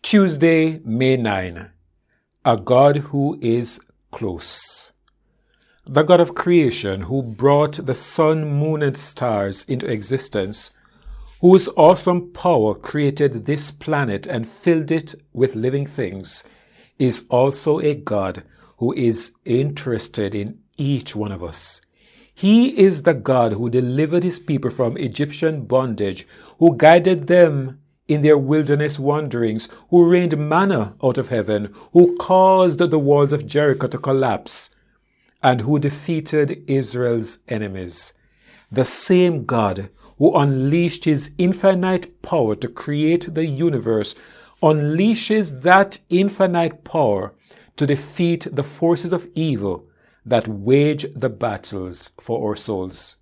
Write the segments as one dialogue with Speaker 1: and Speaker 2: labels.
Speaker 1: Tuesday, May 9. A God who is close. The God of creation who brought the sun, moon, and stars into existence, whose awesome power created this planet and filled it with living things, is also a God who is interested in each one of us. He is the God who delivered his people from Egyptian bondage, who guided them in their wilderness wanderings, who rained manna out of heaven, who caused the walls of Jericho to collapse, and who defeated Israel's enemies. The same God who unleashed his infinite power to create the universe unleashes that infinite power to defeat the forces of evil that wage the battles for our souls.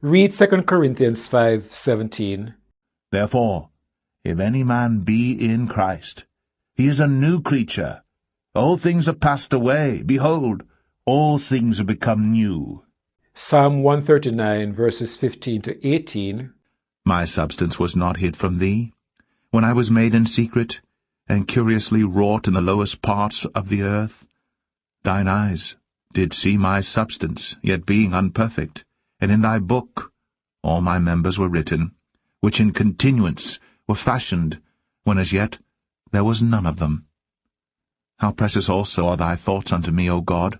Speaker 1: Read 2 Corinthians 5:17.
Speaker 2: Therefore, if any man be in Christ, he is a new creature. All things are passed away. Behold, all things are become new.
Speaker 1: Psalm 139, verses 15 to 18.
Speaker 2: My substance was not hid from thee, when I was made in secret, and curiously wrought in the lowest parts of the earth. Thine eyes did see my substance, yet being unperfect, and in thy book all my members were written, which in continuance were fashioned, when as yet there was none of them. How precious also are thy thoughts unto me, O God!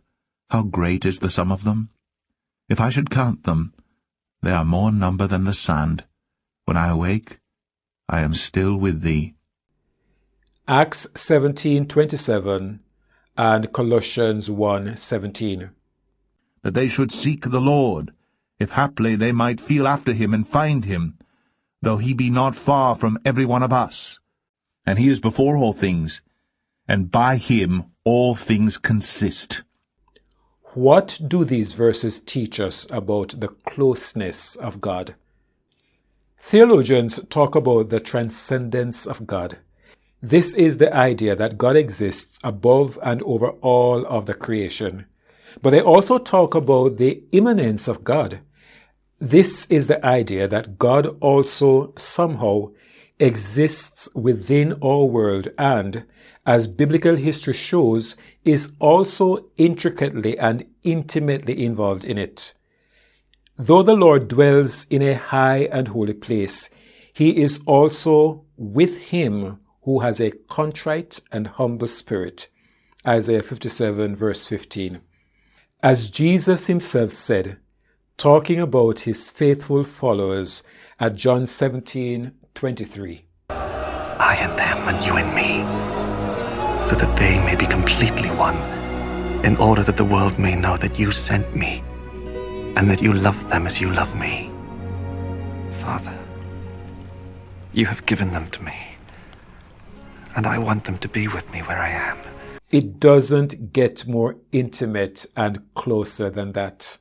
Speaker 2: How great is the sum of them! If I should count them, they are more number than the sand. When I awake, I am still with thee.
Speaker 1: Acts 17:27 and Colossians 1:17.
Speaker 2: That they should seek the Lord, if haply they might feel after him and find him, though he be not far from every one of us. And he is before all things, and by him all things consist.
Speaker 1: What do these verses teach us about the closeness of God? Theologians talk about the transcendence of God. This is the idea that God exists above and over all of the creation. But they also talk about the immanence of God. This is the idea that God also somehow exists within our world and, as biblical history shows, is also intricately and intimately involved in it. Though the Lord dwells in a high and holy place, he is also with him who has a contrite and humble spirit. Isaiah 57 verse 15. As Jesus himself said, talking about his faithful followers at John 17:23.
Speaker 3: I in them and you in me, so that they may be completely one, in order that the world may know that you sent me, and that you love them as you love me. Father, you have given them to me, and I want them to be with me where I am.
Speaker 1: It doesn't get more intimate and closer than that.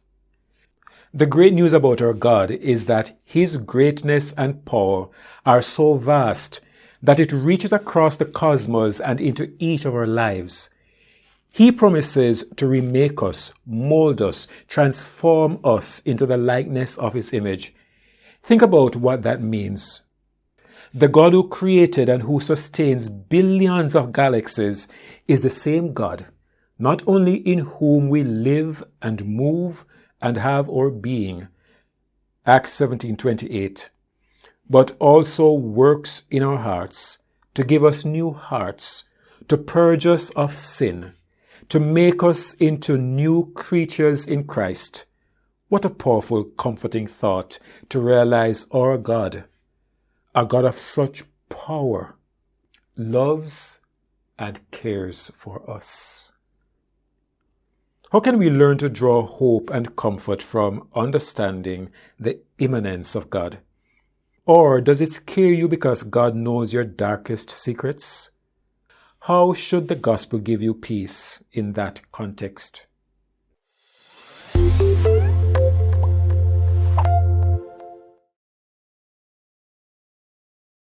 Speaker 1: The great news about our God is that his greatness and power are so vast that it reaches across the cosmos and into each of our lives. He promises to remake us, mold us, transform us into the likeness of his image. Think about what that means. The God who created and who sustains billions of galaxies is the same God, not only in whom we live and move and have our being, Acts 17:28, but also works in our hearts to give us new hearts, to purge us of sin, to make us into new creatures in Christ. What a powerful, comforting thought to realize our God, a God of such power, loves and cares for us. How can we learn to draw hope and comfort from understanding the immanence of God? Or does it scare you because God knows your darkest secrets? How should the gospel give you peace in that context?